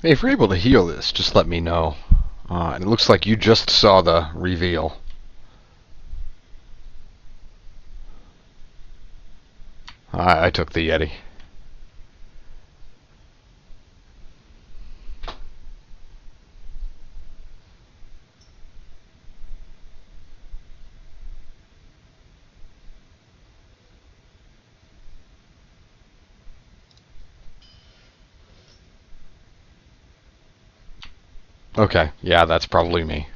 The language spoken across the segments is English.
Hey, if you're able to heal this, just let me know. And it looks like you just saw the reveal. I took the Yeti. Okay, yeah, that's probably me.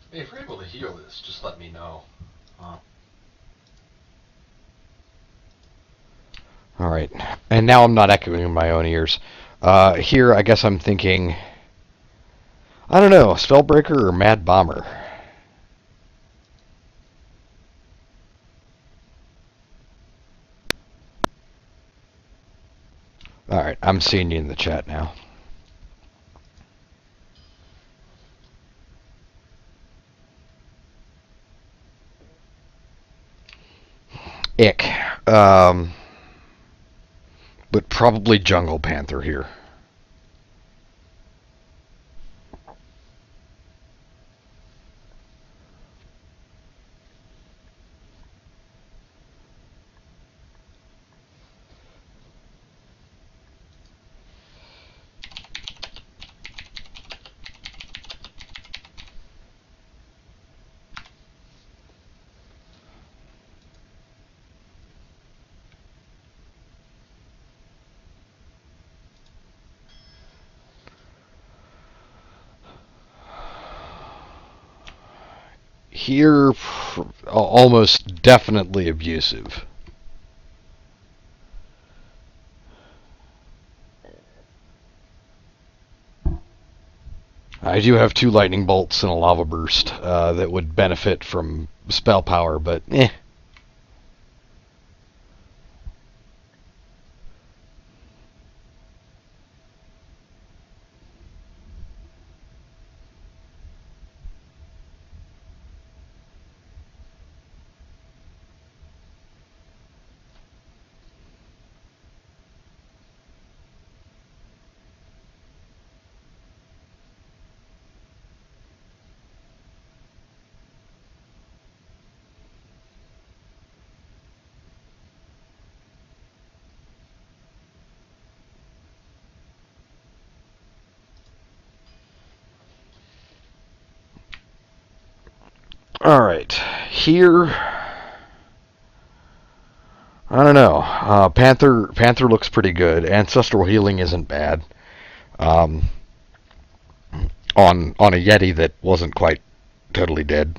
Hey, if you're able to heal this, just let me know. Alright, and now I'm not echoing in my own ears. Here, I guess I'm thinking, I don't know, Spellbreaker or Mad Bomber? Alright, I'm seeing you in the chat now. Ick. But probably Jungle Panther here. Here, almost definitely abusive. I do have 2 lightning bolts and a lava burst that would benefit from spell power, but eh. Alright, here, I don't know. Panther looks pretty good. Ancestral Healing isn't bad. Um, on a Yeti that wasn't quite totally dead.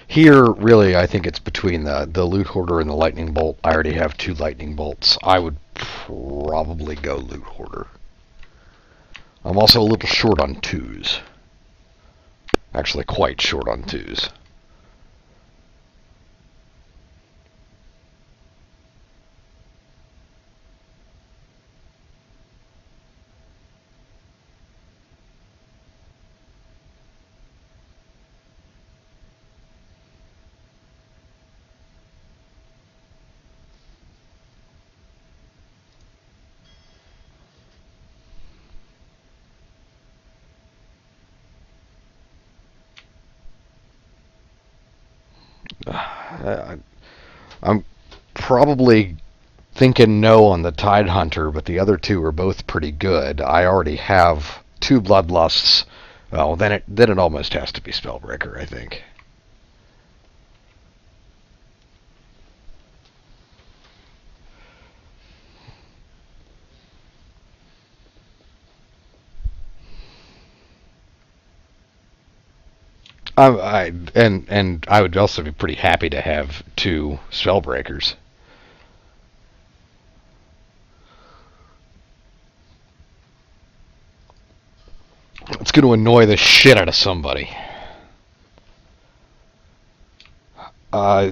Here, really, I think it's between the Loot Hoarder and the Lightning Bolt. I already have 2 Lightning Bolts. I would probably go Loot Hoarder. I'm also a little short on 2s. Actually, quite short on 2s. I'm probably thinking no on the Tide Hunter, but the other 2 are both pretty good. I already have 2 Bloodlusts. Well, then it almost has to be Spellbreaker, I think. And I would also be pretty happy to have 2 spellbreakers. It's going to annoy the shit out of somebody. Uh,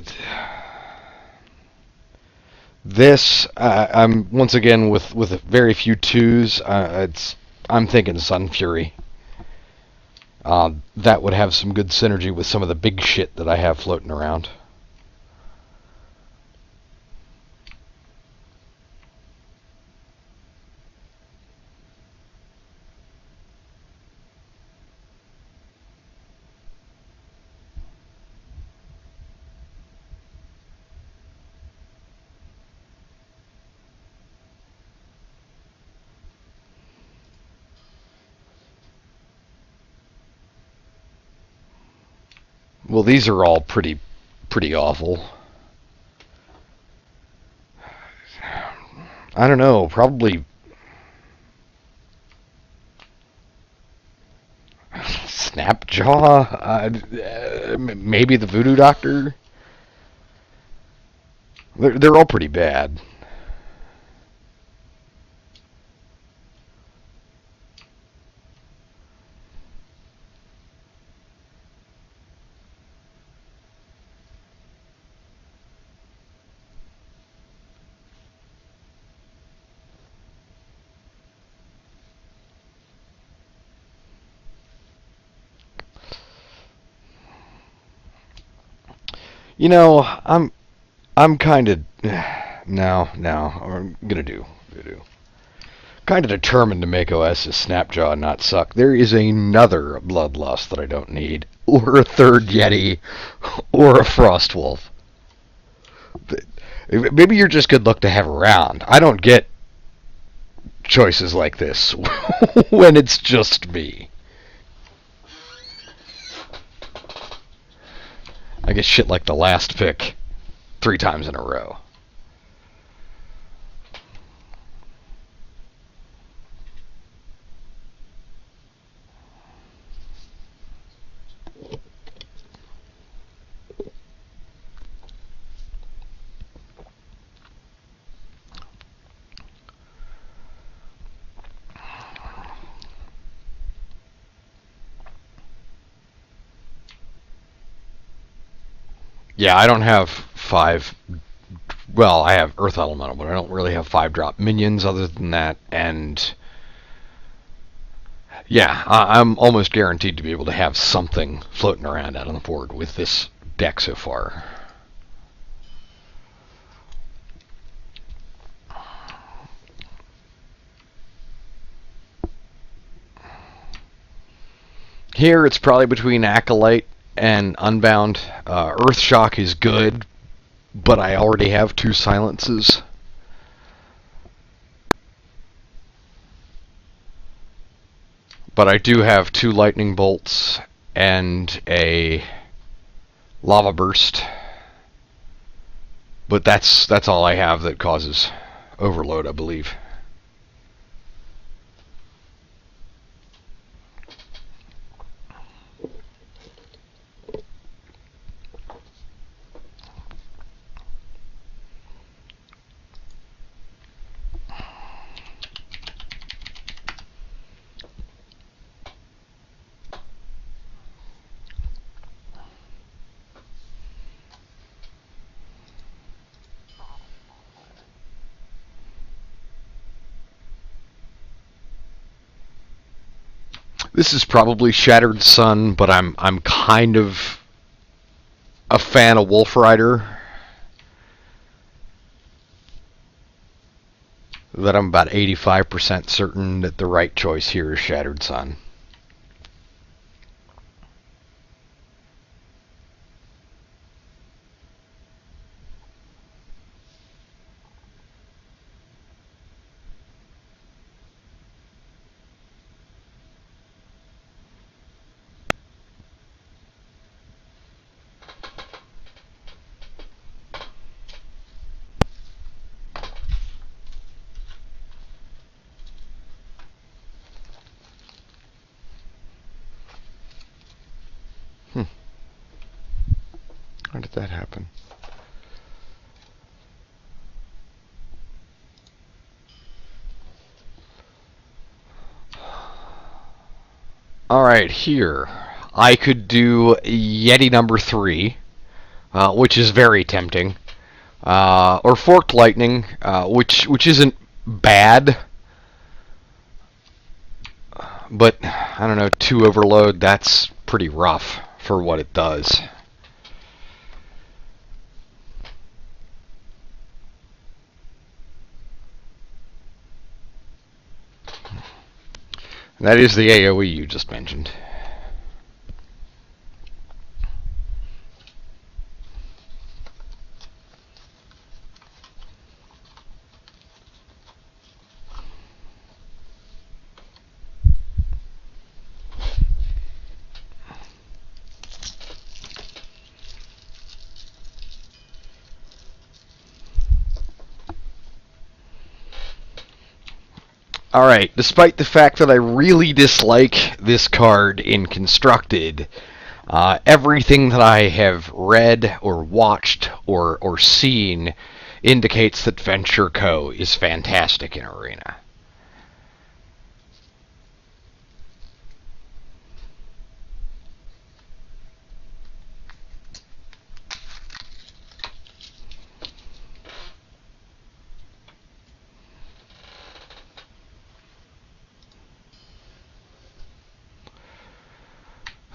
I'm once again with very few 2s. I'm thinking Sun Fury. That would have some good synergy with some of the big shit that I have floating around. Well, these are all pretty awful. I don't know, probably Snapjaw, maybe the Voodoo Doctor. They're all pretty bad. You know, I'm kind of no, I'm gonna do. Kind of determined to make OS's Snapjaw not suck. There is another Bloodlust that I don't need, or a third Yeti, or a Frostwolf. Maybe you're just good luck to have around. I don't get choices like this when it's just me. I get shit like the last pick 3 times in a row. Yeah, I don't have 5. Well, I have Earth Elemental, but I don't really have 5-drop minions other than that. And yeah, I'm almost guaranteed to be able to have something floating around out on the board with this deck so far. Here, it's probably between Acolyte and Unbound. Earthshock is good, but I already have 2 silences. But I do have 2 lightning bolts and a lava burst. But that's all I have that causes overload, I believe. This is probably Shattered Sun, but I'm kind of a fan of Wolf Rider. That I'm about 85% certain that the right choice here is Shattered Sun. Why did that happen? Alright, here. I could do Yeti number 3, which is very tempting. Or Forked Lightning, which isn't bad. But, I don't know, 2 Overload, that's pretty rough for what it does. That is the AoE you just mentioned. Alright, despite the fact that I really dislike this card in Constructed, everything that I have read or watched or seen indicates that Venture Co. is fantastic in Arena.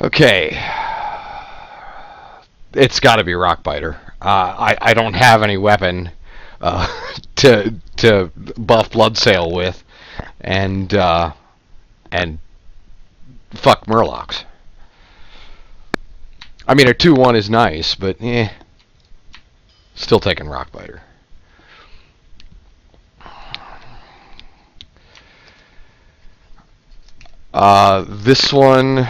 Okay. It's got to be Rockbiter. I don't have any weapon to buff Bloodsail with, and fuck Murlocs. I mean, a 2/1 is nice, but still taking Rockbiter. This one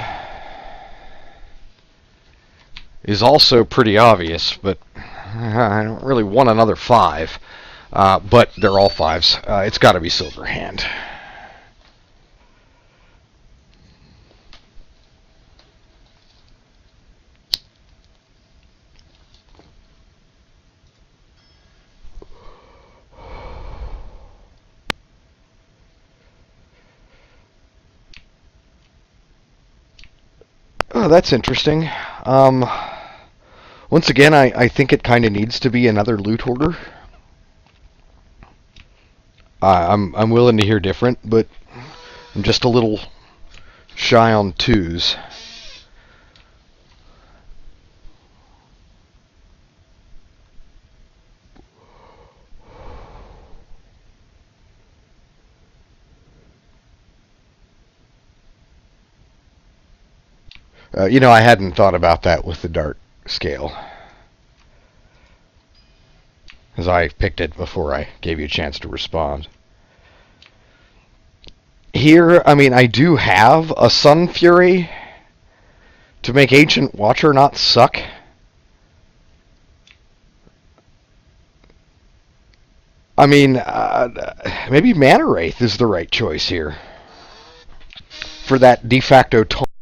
is also pretty obvious, but I don't really want another 5. But they're all 5s. It's got to be Silverhand. Oh, that's interesting. Once again, I think it kind of needs to be another loot hoarder. I'm willing to hear different, but I'm just a little shy on 2s. I hadn't thought about that with the dart scale, as I picked it before I gave you a chance to respond. Here, I mean, I do have a Sun Fury to make Ancient Watcher not suck. I mean, maybe Mana Wraith is the right choice here for that de facto